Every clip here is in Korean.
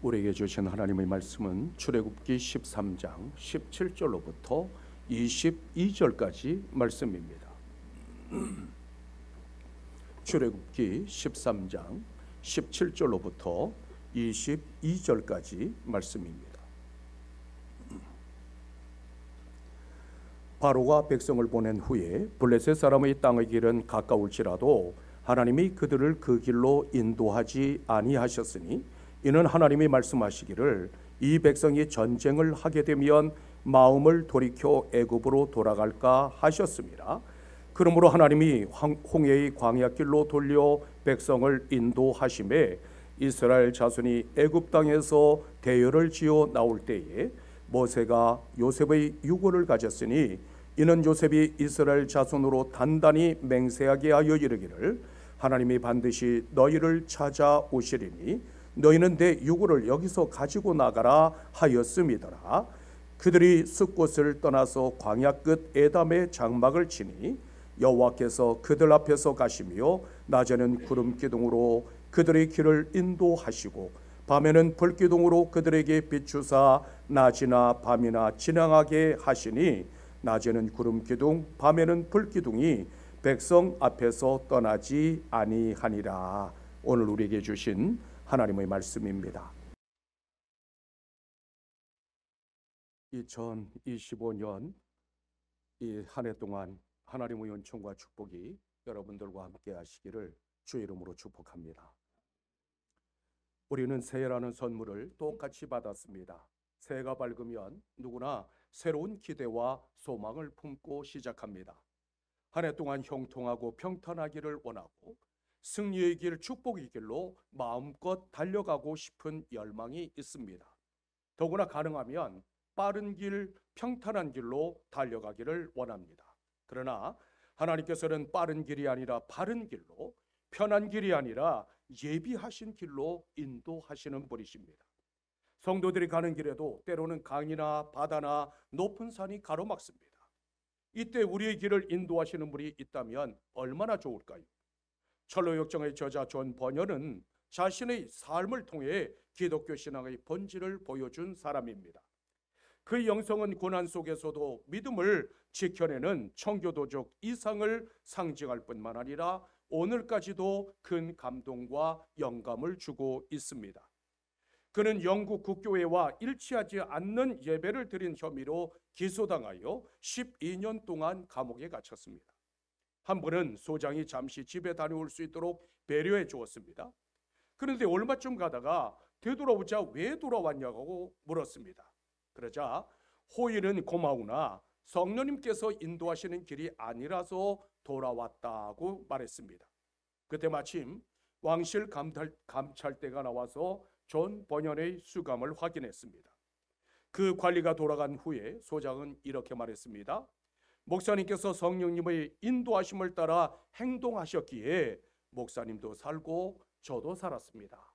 우리에게 주신 하나님의 말씀은 출애굽기 13장 17절로부터 22절까지 말씀입니다. 출애굽기 13장 17절로부터 22절까지 말씀입니다. 바로가 백성을 보낸 후에 블레셋 사람의 땅의 길은 가까울지라도 하나님이 그들을 그 길로 인도하지 아니하셨으니 이는 하나님이 말씀하시기를 이 백성이 전쟁을 하게 되면 마음을 돌이켜 애굽으로 돌아갈까 하셨습니다. 그러므로 하나님이 홍해의 광야길로 돌려 백성을 인도하심에 이스라엘 자손이 애굽 땅에서 대열을 지어 나올 때에 모세가 요셉의 유고를 가졌으니 이는 요셉이 이스라엘 자손으로 단단히 맹세하게 하여 이르기를 하나님이 반드시 너희를 찾아오시리니 너희는 내 유고를 여기서 가지고 나가라 하였음이더라. 그들이 숫곳을 떠나서 광야 끝 에담의 장막을 치니 여호와께서 그들 앞에서 가시며 낮에는 구름 기둥으로 그들의 길을 인도하시고 밤에는 불 기둥으로 그들에게 비추사 낮이나 밤이나 지나가게 하시니 낮에는 구름 기둥 밤에는 불 기둥이 백성 앞에서 떠나지 아니하니라. 오늘 우리에게 주신 하나님의 말씀입니다. 2025년 이 한 해 동안 하나님의 은총과 축복이 여러분들과 함께 하시기를 주의 이름으로 축복합니다. 우리는 새해라는 선물을 똑같이 받았습니다. 새해가 밝으면 누구나 새로운 기대와 소망을 품고 시작합니다. 한 해 동안 형통하고 평탄하기를 원하고 승리의 길, 축복의 길로 마음껏 달려가고 싶은 열망이 있습니다. 더구나 가능하면 빠른 길, 평탄한 길로 달려가기를 원합니다. 그러나 하나님께서는 빠른 길이 아니라 바른 길로, 편한 길이 아니라 예비하신 길로 인도하시는 분이십니다. 성도들이 가는 길에도 때로는 강이나 바다나 높은 산이 가로막습니다. 이때 우리의 길을 인도하시는 분이 있다면 얼마나 좋을까요? 철로역정의 저자 존 버녀는 자신의 삶을 통해 기독교 신앙의 본질을 보여준 사람입니다. 그의 영성은 고난 속에서도 믿음을 지켜내는 청교도적 이상을 상징할 뿐만 아니라 오늘까지도 큰 감동과 영감을 주고 있습니다. 그는 영국 국교회와 일치하지 않는 예배를 드린 혐의로 기소당하여 12년 동안 감옥에 갇혔습니다. 한 번은 소장이 잠시 집에 다녀올 수 있도록 배려해 주었습니다. 그런데 얼마쯤 가다가 되돌아오자 왜 돌아왔냐고 물었습니다. 그러자 호의는 고마우나 성령님께서 인도하시는 길이 아니라서 돌아왔다고 말했습니다. 그때 마침 왕실 감찰대가 나와서 존 버년의 수감을 확인했습니다. 그 관리가 돌아간 후에 소장은 이렇게 말했습니다. 목사님께서 성령님의 인도하심을 따라 행동하셨기에 목사님도 살고 저도 살았습니다.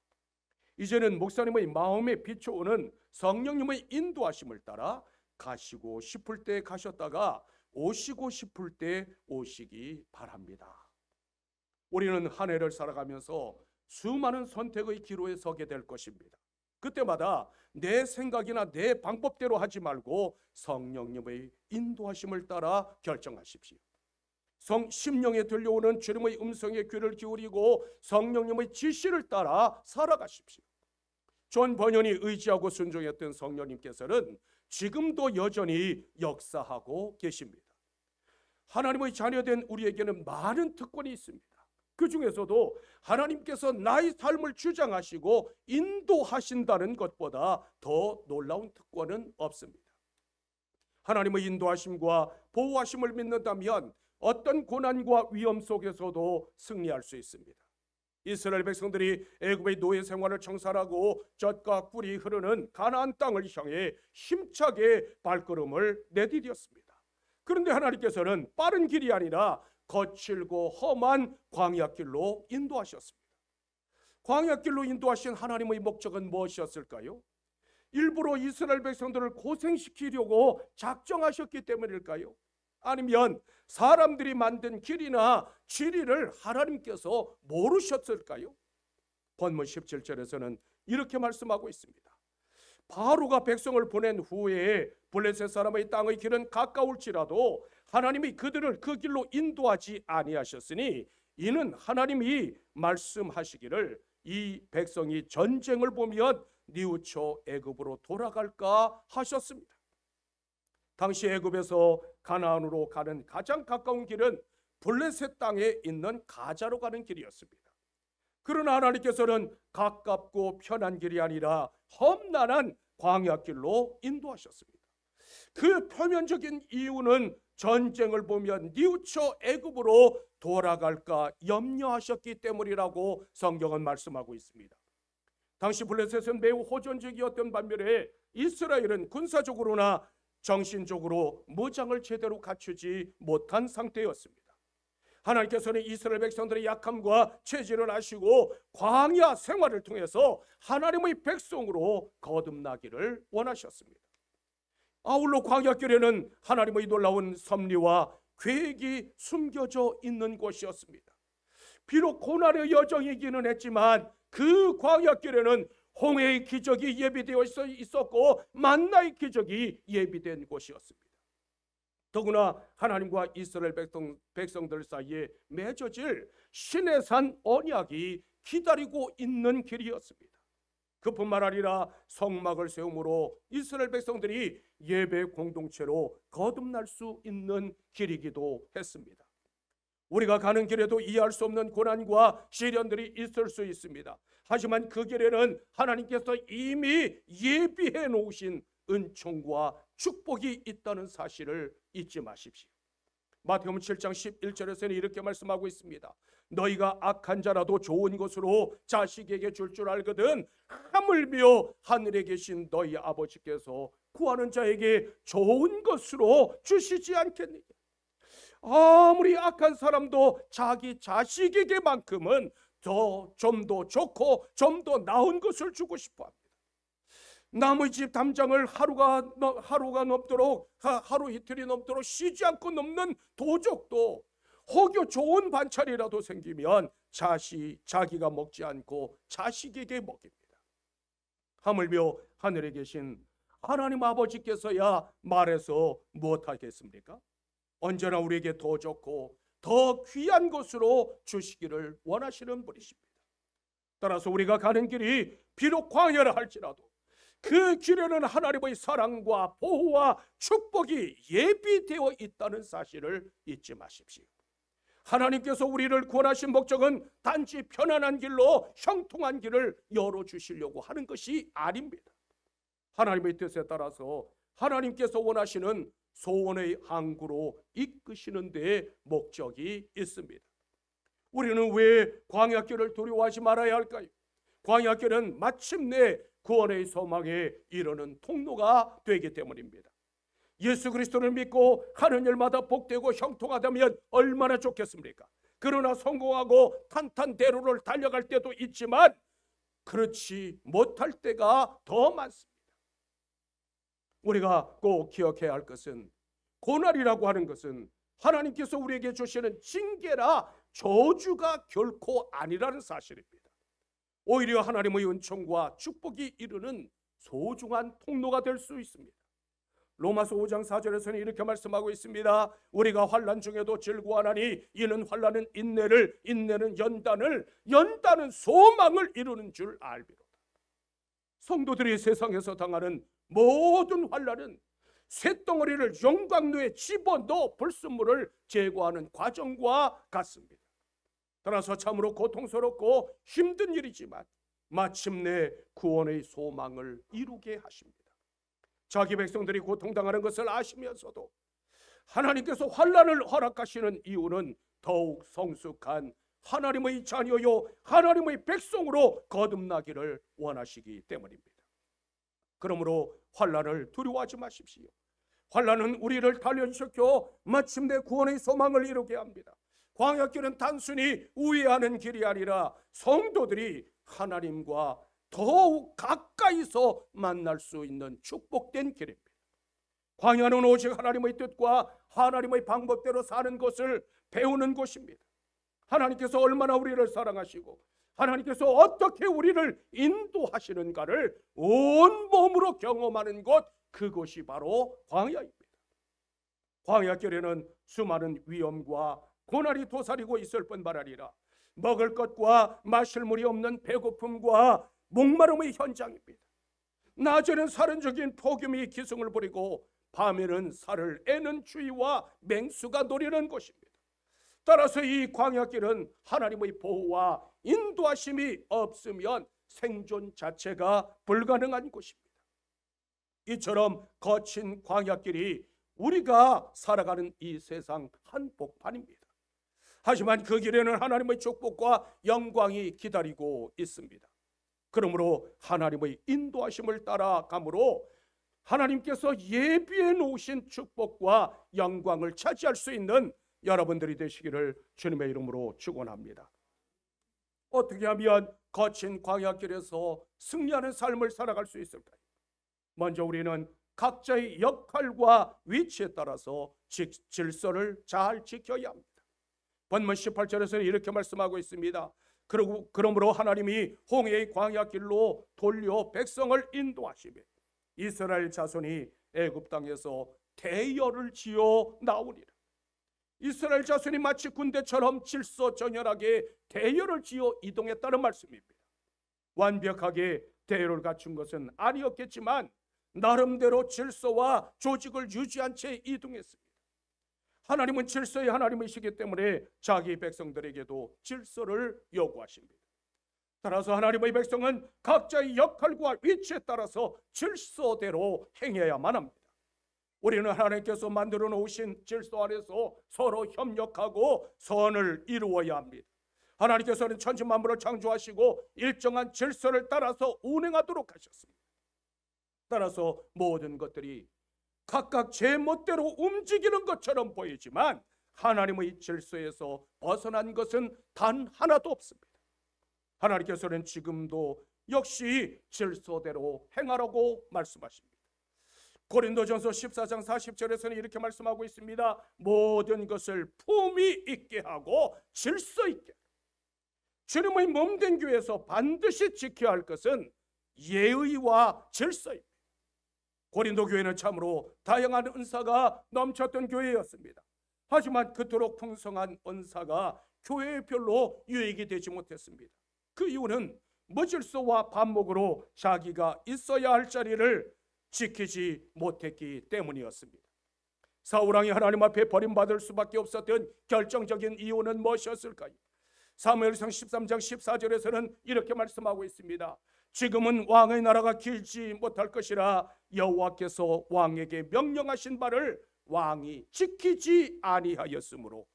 이제는 목사님의 마음에 비춰오는 성령님의 인도하심을 따라 가시고 싶을 때 가셨다가 오시고 싶을 때 오시기 바랍니다. 우리는 한 해를 살아가면서 수많은 선택의 기로에 서게 될 것입니다. 그때마다 내 생각이나 내 방법대로 하지 말고 성령님의 인도하심을 따라 결정하십시오. 심령에 들려오는 주님의 음성에 귀를 기울이고 성령님의 지시를 따라 살아가십시오. 존 버년이 의지하고 순종했던 성령님께서는 지금도 여전히 역사하고 계십니다. 하나님의 자녀된 우리에게는 많은 특권이 있습니다. 그 중에서도 하나님께서 나의 삶을 주장하시고 인도하신다는 것보다 더 놀라운 특권은 없습니다. 하나님의 인도하심과 보호하심을 믿는다면 어떤 고난과 위험 속에서도 승리할 수 있습니다. 이스라엘 백성들이 애굽의 노예 생활을 청산하고 젖과 꿀이 흐르는 가나안 땅을 향해 힘차게 발걸음을 내디뎠습니다. 그런데 하나님께서는 빠른 길이 아니라 거칠고 험한 광야길로 인도하셨습니다. 광야길로 인도하신 하나님의 목적은 무엇이었을까요? 일부러 이스라엘 백성들을 고생시키려고 작정하셨기 때문일까요? 아니면 사람들이 만든 길이나 지리를 하나님께서 모르셨을까요? 본문 17절에서는 이렇게 말씀하고 있습니다. 바로가 백성을 보낸 후에 블레셋 사람의 땅의 길은 가까울지라도 하나님이 그들을 그 길로 인도하지 아니하셨으니 이는 하나님이 말씀하시기를 이 백성이 전쟁을 보면 뉘우쳐 애굽으로 돌아갈까 하셨습니다. 당시 애굽에서 가나안으로 가는 가장 가까운 길은 블레셋 땅에 있는 가자로 가는 길이었습니다. 그러나 하나님께서는 가깝고 편한 길이 아니라 험난한 광야길로 인도하셨습니다. 그 표면적인 이유는 전쟁을 보면 뉘우쳐 애굽으로 돌아갈까 염려하셨기 때문이라고 성경은 말씀하고 있습니다. 당시 블레셋은 매우 호전적이었던 반면에 이스라엘은 군사적으로나 정신적으로 무장을 제대로 갖추지 못한 상태였습니다. 하나님께서는 이스라엘 백성들의 약함과 체질을 아시고 광야 생활을 통해서 하나님의 백성으로 거듭나기를 원하셨습니다. 아울러 광야길에는 하나님의 놀라운 섭리와 계획이 숨겨져 있는 곳이었습니다. 비록 고난의 여정이기는 했지만 그 광야길에는 홍해의 기적이 예비되어 있었고 만나의 기적이 예비된 곳이었습니다. 더구나 하나님과 이스라엘 백성들 사이에 맺어질 시내산 언약이 기다리고 있는 길이었습니다. 그뿐만 아니라 성막을 세움으로 이스라엘 백성들이 예배 공동체로 거듭날 수 있는 길이기도 했습니다. 우리가 가는 길에도 이해할 수 없는 고난과 시련들이 있을 수 있습니다. 하지만 그 길에는 하나님께서 이미 예비해 놓으신 은총과 축복이 있다는 사실을 잊지 마십시오. 마태복음 7장 11절에서는 이렇게 말씀하고 있습니다. 너희가 악한 자라도 좋은 것으로 자식에게 줄 알거든 하물며 하늘에 계신 너희 아버지께서 구하는 자에게 좋은 것으로 주시지 않겠느냐. 아무리 악한 사람도 자기 자식에게만큼은 좀 더 좋고 좀 더 나은 것을 주고 싶어 합니다. 남의 집 담장을 하루가 넘도록 하루 이틀이 넘도록 쉬지 않고 넘는 도적도 혹여 좋은 반찬이라도 생기면 자기가 먹지 않고 자식에게 먹입니다. 하물며 하늘에 계신 하나님 아버지께서야 말해서 무엇하겠습니까? 언제나 우리에게 더 좋고 더 귀한 것으로 주시기를 원하시는 분이십니다. 따라서 우리가 가는 길이 비록 광야라 할지라도 그 길에는 하나님의 사랑과 보호와 축복이 예비되어 있다는 사실을 잊지 마십시오. 하나님께서 우리를 구원하신 목적은 단지 편안한 길로 형통한 길을 열어주시려고 하는 것이 아닙니다. 하나님의 뜻에 따라서 하나님께서 원하시는 소원의 항구로 이끄시는 데에 목적이 있습니다. 우리는 왜 광야길을 두려워하지 말아야 할까요? 광야길은 마침내 구원의 소망에 이르는 통로가 되기 때문입니다. 예수 그리스도를 믿고 하는 일마다 복되고 형통하다면 얼마나 좋겠습니까? 그러나 성공하고 탄탄대로를 달려갈 때도 있지만 그렇지 못할 때가 더 많습니다. 우리가 꼭 기억해야 할 것은 고난이라고 하는 것은 하나님께서 우리에게 주시는 징계라 저주가 결코 아니라는 사실입니다. 오히려 하나님의 은총과 축복이 이르는 소중한 통로가 될 수 있습니다. 로마서 5장 4절에서는 이렇게 말씀하고 있습니다. 우리가 환난 중에도 즐거워하나니 이는 환난은 인내를, 인내는 연단을, 연단은 소망을 이루는 줄 알비로다. 성도들이 세상에서 당하는 모든 환난은 쇳덩어리를 용광로에 집어넣어 불순물을 제거하는 과정과 같습니다. 따라서 참으로 고통스럽고 힘든 일이지만 마침내 구원의 소망을 이루게 하십니다. 자기 백성들이 고통당하는 것을 아시면서도 하나님께서 환난을 허락하시는 이유는 더욱 성숙한 하나님의 자녀요 하나님의 백성으로 거듭나기를 원하시기 때문입니다. 그러므로 환난을 두려워하지 마십시오. 환난은 우리를 단련시켜 마침내 구원의 소망을 이루게 합니다. 광야길은 단순히 우회하는 길이 아니라 성도들이 하나님과 더욱 가까이서 만날 수 있는 축복된 길입니다. 광야는 오직 하나님의 뜻과 하나님의 방법대로 사는 것을 배우는 곳입니다. 하나님께서 얼마나 우리를 사랑하시고 하나님께서 어떻게 우리를 인도하시는가를 온몸으로 경험하는 곳, 그곳이 바로 광야입니다. 광야길에는 수많은 위험과 고난이 도사리고 있을 뿐만 아니라 먹을 것과 마실 물이 없는 배고픔과 목마름의 현장입니다. 낮에는 살인적인 폭염이 기승을 부리고 밤에는 살을 애는 추위와 맹수가 노리는 곳입니다. 따라서 이 광야길은 하나님의 보호와 인도하심이 없으면 생존 자체가 불가능한 곳입니다. 이처럼 거친 광야길이 우리가 살아가는 이 세상 한복판입니다. 하지만 그 길에는 하나님의 축복과 영광이 기다리고 있습니다. 그러므로 하나님의 인도하심을 따라가므로 하나님께서 예비해 놓으신 축복과 영광을 차지할 수 있는 여러분들이 되시기를 주님의 이름으로 축원합니다. 어떻게 하면 거친 광야길에서 승리하는 삶을 살아갈 수 있을까요? 먼저 우리는 각자의 역할과 위치에 따라서 질서를 잘 지켜야 합니다. 본문 18절에서는 이렇게 말씀하고 있습니다. 그러므로 하나님이 홍해의 광야길로 돌려 백성을 인도하시며 이스라엘 자손이 애굽 땅에서 대열을 지어 나오니라. 이스라엘 자손이 마치 군대처럼 질서정연하게 대열을 지어 이동했다는 말씀입니다. 완벽하게 대열을 갖춘 것은 아니었겠지만 나름대로 질서와 조직을 유지한 채 이동했습니다. 하나님은 질서의 하나님이시기 때문에 자기 백성들에게도 질서를 요구하십니다. 따라서 하나님의 백성은 각자의 역할과 위치에 따라서 질서대로 행해야만 합니다. 우리는 하나님께서 만들어 놓으신 질서 안에서 서로 협력하고 선을 이루어야 합니다. 하나님께서는 천지 만물을 창조하시고 일정한 질서를 따라서 운행하도록 하셨습니다. 따라서 모든 것들이 각각 제멋대로 움직이는 것처럼 보이지만 하나님의 질서에서 벗어난 것은 단 하나도 없습니다. 하나님께서는 지금도 역시 질서대로 행하라고 말씀하십니다. 고린도전서 14장 40절에서는 이렇게 말씀하고 있습니다. 모든 것을 품위 있게 하고 질서 있게. 주님의 몸된 교회에서 반드시 지켜야 할 것은 예의와 질서입니다. 고린도 교회는 참으로 다양한 은사가 넘쳤던 교회였습니다. 하지만 그토록 풍성한 은사가 교회에 별로 유익이 되지 못했습니다. 그 이유는 무질서와 반목으로 자기가 있어야 할 자리를 지키지 못했기 때문이었습니다. 사울왕이 하나님 앞에 버림받을 수밖에 없었던 결정적인 이유는 무엇이었을까요? 사무엘상 13장 14절에서는 이렇게 말씀하고 있습니다. 지금은 왕의 나라가 길지 못할 것이라 여호와께서 왕에게 명령하신 바를 왕이 지키지 아니하였으므로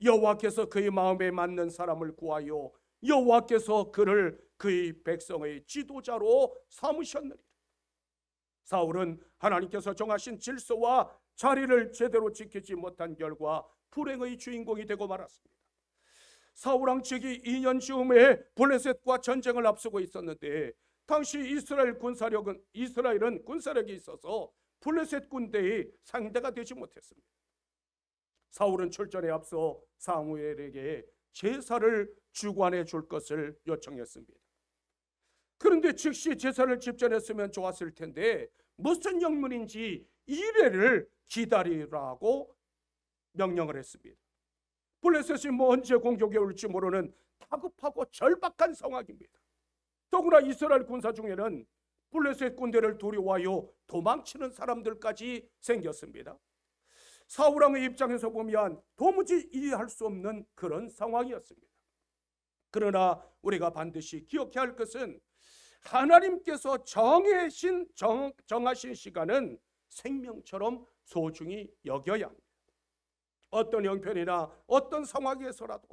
여호와께서 그의 마음에 맞는 사람을 구하여 여호와께서 그를 그의 백성의 지도자로 삼으셨느니라. 사울은 하나님께서 정하신 질서와 자리를 제대로 지키지 못한 결과 불행의 주인공이 되고 말았습니다. 사울왕 즉위 2년 즈음에 블레셋과 전쟁을 앞두고 있었는데 당시 이스라엘은 군사력이 있어서 블레셋 군대의 상대가 되지 못했습니다. 사울은 출전에 앞서 사무엘에게 제사를 주관해 줄 것을 요청했습니다. 그런데 즉시 제사를 집전했으면 좋았을 텐데 무슨 영문인지 이래를 기다리라고 명령을 했습니다. 블레셋이 언제 공격에 올지 모르는 다급하고 절박한 상황입니다. 더구나 이스라엘 군사 중에는 블레셋 군대를 두려워하여 도망치는 사람들까지 생겼습니다. 사울왕의 입장에서 보면 도무지 이해할 수 없는 그런 상황이었습니다. 그러나 우리가 반드시 기억해야 할 것은 하나님께서 정하신 시간은 생명처럼 소중히 여겨야 합니다. 어떤 형편이나 어떤 상황에서라도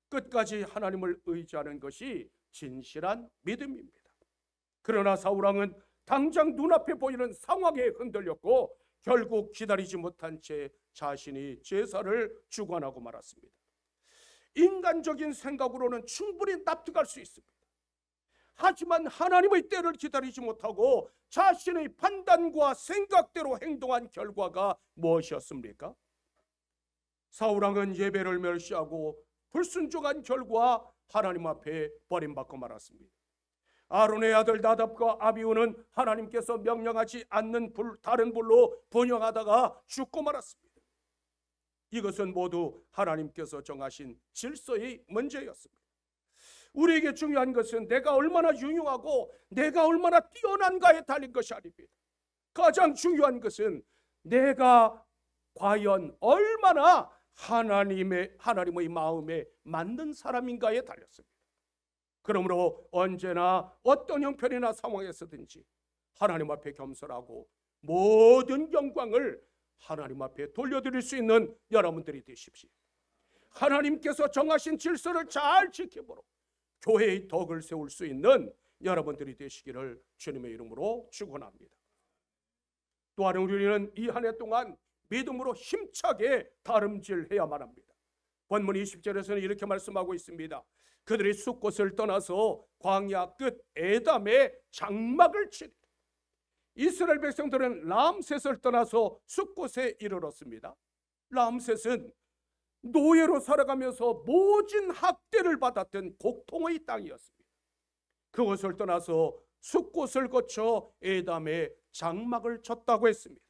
끝까지 하나님을 의지하는 것이 진실한 믿음입니다. 그러나 사울왕은 당장 눈앞에 보이는 상황에 흔들렸고 결국 기다리지 못한 채 자신이 제사를 주관하고 말았습니다. 인간적인 생각으로는 충분히 납득할 수 있습니다. 하지만 하나님의 때를 기다리지 못하고 자신의 판단과 생각대로 행동한 결과가 무엇이었습니까? 사울왕은 예배를 멸시하고 불순종한 결과 하나님 앞에 버림받고 말았습니다. 아론의 아들 나답과 아비후는 하나님께서 명령하지 않는 다른 불로 번영하다가 죽고 말았습니다. 이것은 모두 하나님께서 정하신 질서의 문제였습니다. 우리에게 중요한 것은 내가 얼마나 유용하고 내가 얼마나 뛰어난가에 달린 것이 아닙니다. 가장 중요한 것은 내가 과연 얼마나 하나님의 마음에 맞는 사람인가에 달렸습니다. 그러므로 언제나 어떤 형편이나 상황에서든지 하나님 앞에 겸손하고 모든 영광을 하나님 앞에 돌려드릴 수 있는 여러분들이 되십시오. 하나님께서 정하신 질서를 잘 지켜보러 교회의 덕을 세울 수 있는 여러분들이 되시기를 주님의 이름으로 축원합니다. 또한 우리는 이 한 해 동안 믿음으로 힘차게 다름질해야만 합니다. 본문 20절에서는 이렇게 말씀하고 있습니다. 그들이 숫곳을 떠나서 광야 끝 에담에 장막을 치리라. 이스라엘 백성들은 람셋을 떠나서 숫곳에 이르렀습니다. 람셋은 노예로 살아가면서 모진 학대를 받았던 고통의 땅이었습니다. 그곳을 떠나서 숫곳을 거쳐 에담에 장막을 쳤다고 했습니다.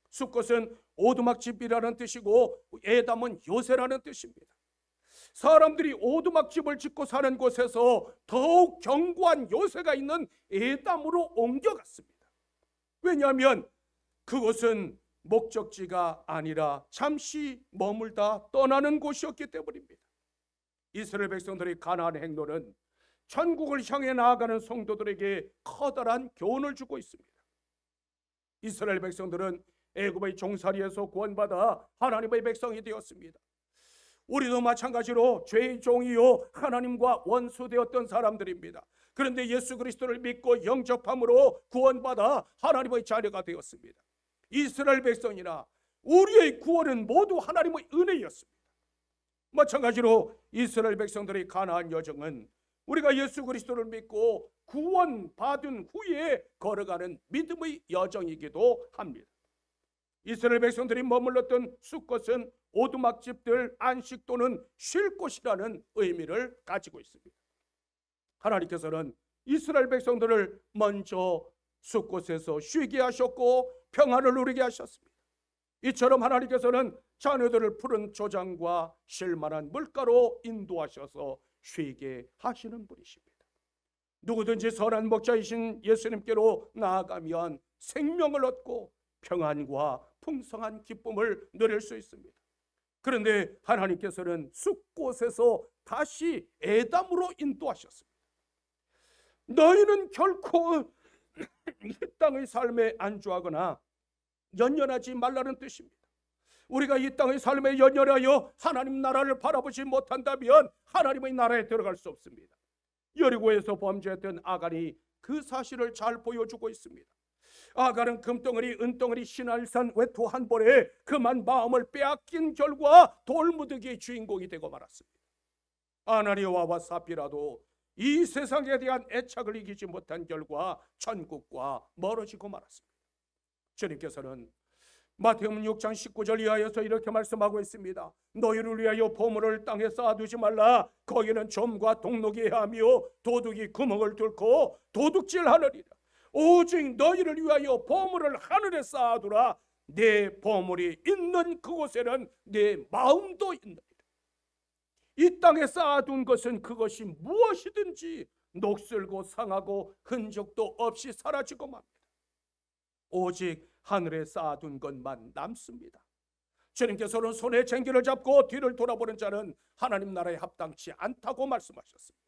숫곳은 오두막집이라는 뜻이고 에담은 요새라는 뜻입니다. 사람들이 오두막집을 짓고 사는 곳에서 더욱 견고한 요새가 있는 에담으로 옮겨갔습니다. 왜냐하면 그곳은 목적지가 아니라 잠시 머물다 떠나는 곳이었기 때문입니다. 이스라엘 백성들의 가나안 행로는 천국을 향해 나아가는 성도들에게 커다란 교훈을 주고 있습니다. 이스라엘 백성들은 애굽의 종살이에서 구원받아 하나님의 백성이 되었습니다. 우리도 마찬가지로 죄의 종이요 하나님과 원수되었던 사람들입니다. 그런데 예수 그리스도를 믿고 영접함으로 구원받아 하나님의 자녀가 되었습니다. 이스라엘 백성이나 우리의 구원은 모두 하나님의 은혜였습니다. 마찬가지로 이스라엘 백성들의 가나안 여정은 우리가 예수 그리스도를 믿고 구원받은 후에 걸어가는 믿음의 여정이기도 합니다. 이스라엘 백성들이 머물렀던 숫곳은 오두막집들, 안식 또는 쉴 곳이라는 의미를 가지고 있습니다. 하나님께서는 이스라엘 백성들을 먼저 숫곳에서 쉬게 하셨고 평안을 누리게 하셨습니다. 이처럼 하나님께서는 자녀들을 푸른 조장과 쉴만한 물가로 인도하셔서 쉬게 하시는 분이십니다. 누구든지 선한 목자이신 예수님께로 나아가면 생명을 얻고 평안과 풍성한 기쁨을 누릴 수 있습니다. 그런데 하나님께서는 숫곳에서 다시 에담으로 인도하셨습니다. 너희는 결코 이 땅의 삶에 안주하거나 연연하지 말라는 뜻입니다. 우리가 이 땅의 삶에 연연하여 하나님 나라를 바라보지 못한다면 하나님의 나라에 들어갈 수 없습니다. 여리고에서 범죄했던 아간이 그 사실을 잘 보여주고 있습니다. 아간은 금덩어리, 은덩어리, 신할산, 외투 한 벌에 그만 마음을 빼앗긴 결과 돌무더기의 주인공이 되고 말았습니다. 아나니아와 삽비라도 이 세상에 대한 애착을 이기지 못한 결과 천국과 멀어지고 말았습니다. 주님께서는 마태복음 6장 19절 이하에서 이렇게 말씀하고 있습니다. 너희를 위하여 보물을 땅에 쌓아두지 말라. 거기는 점과 동록이 헤하며 도둑이 구멍을 뚫고 도둑질하느니라. 오직 너희를 위하여 보물을 하늘에 쌓아두라. 내 보물이 있는 그곳에는 내 마음도 있느니라. 이 땅에 쌓아둔 것은 그것이 무엇이든지 녹슬고 상하고 흔적도 없이 사라지고 맙니다. 오직 하늘에 쌓아둔 것만 남습니다. 주님께서는 손에 쟁기를 잡고 뒤를 돌아보는 자는 하나님 나라에 합당치 않다고 말씀하셨습니다.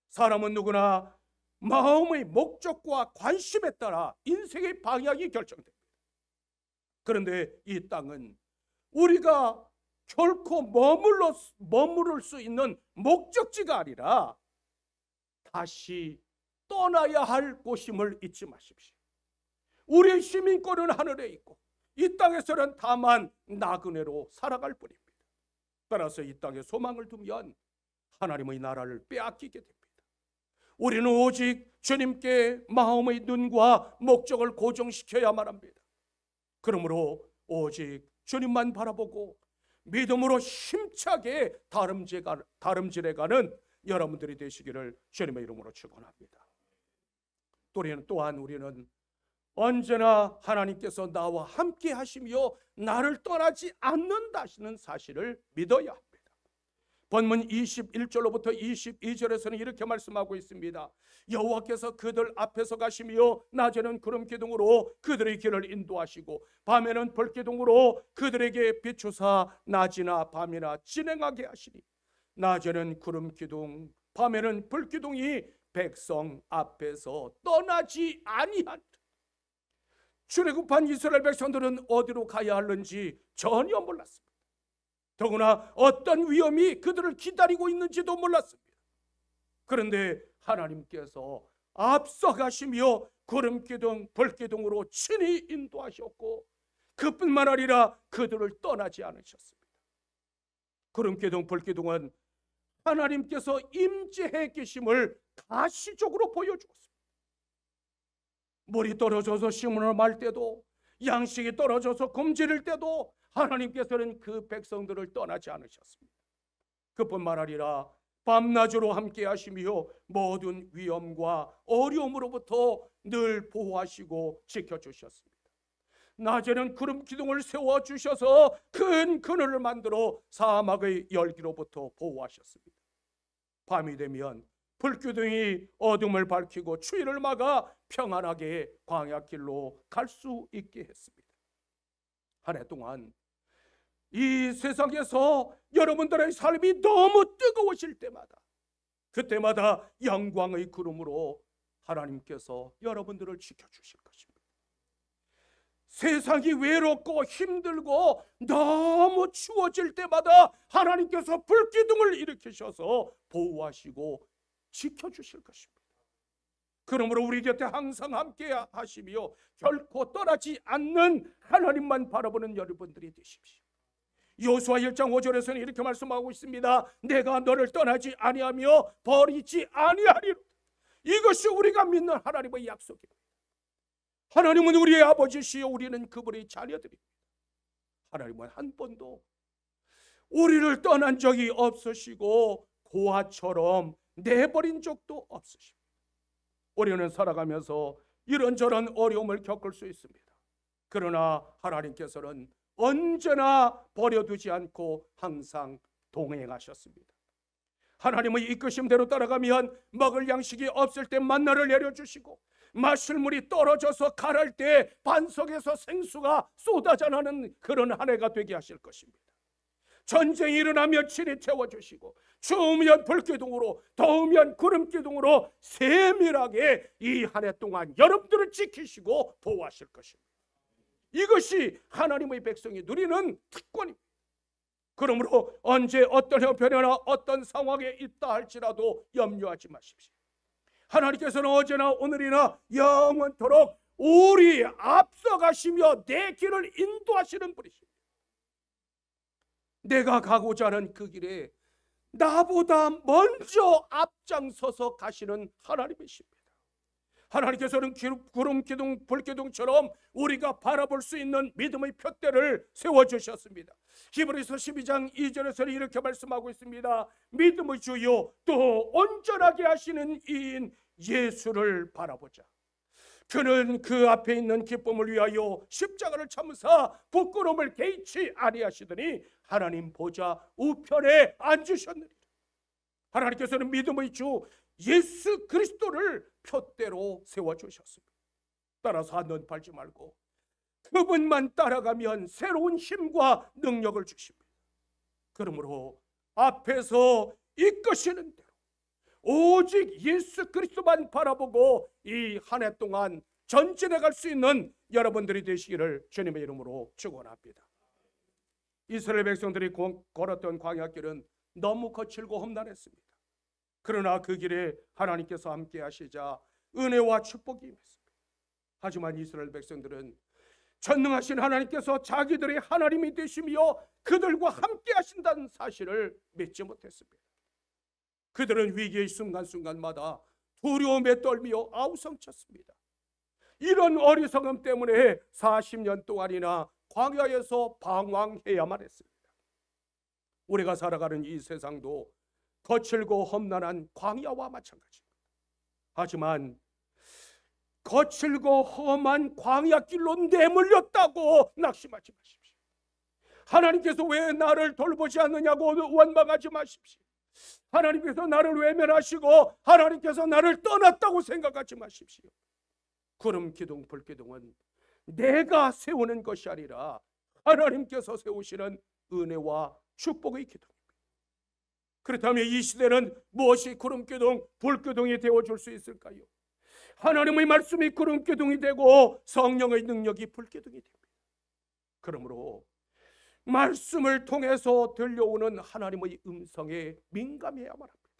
사람은 누구나 마음의 목적과 관심에 따라 인생의 방향이 결정됩니다. 그런데 이 땅은 우리가 결코 머무를 수 있는 목적지가 아니라 다시 떠나야 할 곳임을 잊지 마십시오. 우리의 시민권은 하늘에 있고 이 땅에서는 다만 나그네로 살아갈 뿐입니다. 따라서 이 땅에 소망을 두면 하나님의 나라를 빼앗기게 됩니다. 우리는 오직 주님께 마음의 눈과 목적을 고정시켜야만 합니다. 그러므로 오직 주님만 바라보고 믿음으로 힘차게 다름질해가는 여러분들이 되시기를 주님의 이름으로 축원합니다. 또한 우리는 언제나 하나님께서 나와 함께 하시며 나를 떠나지 않는다시는 사실을 믿어야 합니다. 본문 21절로부터 22절에서는 이렇게 말씀하고 있습니다. 여호와께서 그들 앞에서 가시며 낮에는 구름 기둥으로 그들의 길을 인도하시고 밤에는 불 기둥으로 그들에게 비추사 낮이나 밤이나 진행하게 하시니 낮에는 구름 기둥 밤에는 불 기둥이 백성 앞에서 떠나지 아니하니라. 출애굽한 이스라엘 백성들은 어디로 가야 하는지 전혀 몰랐습니다. 더구나 어떤 위험이 그들을 기다리고 있는지도 몰랐습니다. 그런데 하나님께서 앞서가시며 구름기둥 불기둥으로 친히 인도하셨고 그뿐만 아니라 그들을 떠나지 않으셨습니다. 구름기둥 불기둥은 하나님께서 임재해 계심을 가시적으로 보여주었습니다. 물이 떨어져서 심을 말 때도 양식이 떨어져서 굶주릴 때도 하나님께서는 그 백성들을 떠나지 않으셨습니다. 그뿐만 아니라 밤낮으로 함께 하시며 모든 위험과 어려움으로부터 늘 보호하시고 지켜주셨습니다. 낮에는 구름 기둥을 세워주셔서 큰 그늘을 만들어 사막의 열기로부터 보호하셨습니다. 밤이 되면 불기둥이 어둠을 밝히고 추위를 막아 평안하게 광야길로 갈 수 있게 했습니다. 한 해 동안 이 세상에서 여러분들의 삶이 너무 뜨거우실 때마다 그때마다 영광의 구름으로 하나님께서 여러분들을 지켜주실 것입니다. 세상이 외롭고 힘들고 너무 추워질 때마다 하나님께서 불기둥을 일으키셔서 보호하시고 지켜주실 것입니다. 그러므로 우리 곁에 항상 함께 하시며 결코 떠나지 않는 하나님만 바라보는 여러분들이 되십시오. 여호수아 1장 5절에서는 이렇게 말씀하고 있습니다. 내가 너를 떠나지 아니하며 버리지 아니하리로다. 이것이 우리가 믿는 하나님의 약속입니다. 하나님은 우리의 아버지시요 우리는 그분의 자녀들입니다. 하나님은 한 번도 우리를 떠난 적이 없으시고 고아처럼 내버린 적도 없으십니다. 우리는 살아가면서 이런저런 어려움을 겪을 수 있습니다. 그러나 하나님께서는 언제나 버려두지 않고 항상 동행하셨습니다. 하나님의 이끄심대로 따라가면 먹을 양식이 없을 때 만나를 내려주시고 마실 물이 떨어져서 가랄 때 반석에서 생수가 쏟아져 나는 그런 한 해가 되게 하실 것입니다. 전쟁이 일어나면 친히 태워주시고 추우면 불기둥으로 더우면 구름기둥으로 세밀하게 이 한 해 동안 여러분들을 지키시고 보호하실 것입니다. 이것이 하나님의 백성이 누리는 특권입니다. 그러므로 언제 어떤 형편이나 어떤 상황에 있다 할지라도 염려하지 마십시오. 하나님께서는 어제나 오늘이나 영원토록 우리 앞서가시며 내 길을 인도하시는 분이십니다. 내가 가고자 하는 그 길에 나보다 먼저 앞장서서 가시는 하나님이십니다. 하나님께서는 구름 기둥 불기둥처럼 우리가 바라볼 수 있는 믿음의 푯대를 세워주셨습니다. 히브리서 12장 2절에서는 이렇게 말씀하고 있습니다. 믿음의 주요 또 온전하게 하시는 이인 예수를 바라보자. 그는 그 앞에 있는 기쁨을 위하여 십자가를 참으사 부끄러움을 개의치 아니하시더니 하나님 보좌 우편에 앉으셨느니라. 하나님께서는 믿음의 주 예수 그리스도를 푯대로 세워주셨습니다. 따라서 한눈 팔지 말고 그분만 따라가면 새로운 힘과 능력을 주십니다. 그러므로 앞에서 이끄시는 대로 오직 예수 그리스도만 바라보고 이 한 해 동안 전진해 갈 수 있는 여러분들이 되시기를 주님의 이름으로 축원합니다. 이스라엘 백성들이 걸었던 광야길은 너무 거칠고 험난했습니다. 그러나 그 길에 하나님께서 함께 하시자 은혜와 축복이 임했습니다. 하지만 이스라엘 백성들은 전능하신 하나님께서 자기들의 하나님이 되시며 그들과 함께 하신다는 사실을 믿지 못했습니다. 그들은 위기의 순간순간마다 두려움에 떨며 아우성쳤습니다. 이런 어리석음 때문에 40년 동안이나 광야에서 방황해야만 했습니다. 우리가 살아가는 이 세상도 거칠고 험난한 광야와 마찬가지입니다. 하지만 거칠고 험한 광야길로 내몰렸다고 낙심하지 마십시오. 하나님께서 왜 나를 돌보지 않느냐고 원망하지 마십시오. 하나님께서 나를 외면하시고 하나님께서 나를 떠났다고 생각하지 마십시오. 구름 기둥 불 기둥은 내가 세우는 것이 아니라 하나님께서 세우시는 은혜와 축복의 기둥입니다. 그렇다면 이 시대는 무엇이 구름 기둥 불 기둥이 되어줄 수 있을까요? 하나님의 말씀이 구름 기둥이 되고 성령의 능력이 불 기둥이 됩니다. 그러므로 말씀을 통해서 들려오는 하나님의 음성에 민감해야만 합니다.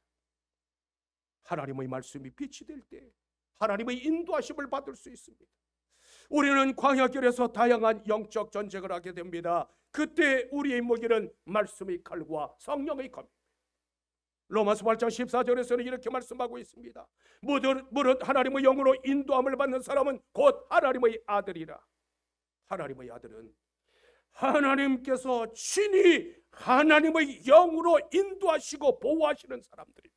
하나님의 말씀이 빛이 될 때 하나님의 인도하심을 받을 수 있습니다. 우리는 광야길에서 다양한 영적 전쟁을 하게 됩니다. 그때 우리의 무기는 말씀의 칼과 성령의 검입니다. 로마서 8장 14절에서는 이렇게 말씀하고 있습니다. 무릇 하나님의 영으로 인도함을 받는 사람은 곧 하나님의 아들이라. 하나님의 아들은 하나님께서 친히 하나님의 영으로 인도하시고 보호하시는 사람들입니다.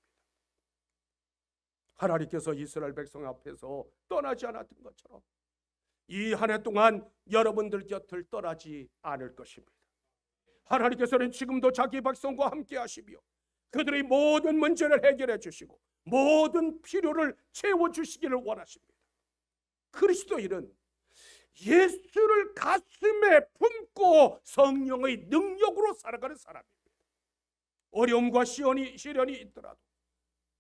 하나님께서 이스라엘 백성 앞에서 떠나지 않았던 것처럼 이 한 해 동안 여러분들 곁을 떠나지 않을 것입니다. 하나님께서는 지금도 자기 백성과 함께 하시며 그들의 모든 문제를 해결해 주시고 모든 필요를 채워주시기를 원하십니다. 그리스도인은 예수를 가슴에 품고 성령의 능력으로 살아가는 사람입니다. 어려움과 시련이 있더라도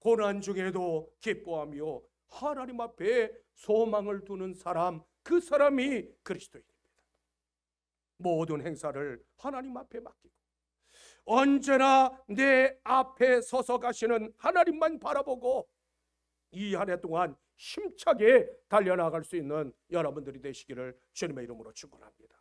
고난 중에도 기뻐하며 하나님 앞에 소망을 두는 사람, 그 사람이 그리스도인입니다. 모든 행사를 하나님 앞에 맡기고 언제나 내 앞에 서서 가시는 하나님만 바라보고 이 한 해 동안 힘차게 달려나갈 수 있는 여러분들이 되시기를 주님의 이름으로 축원합니다.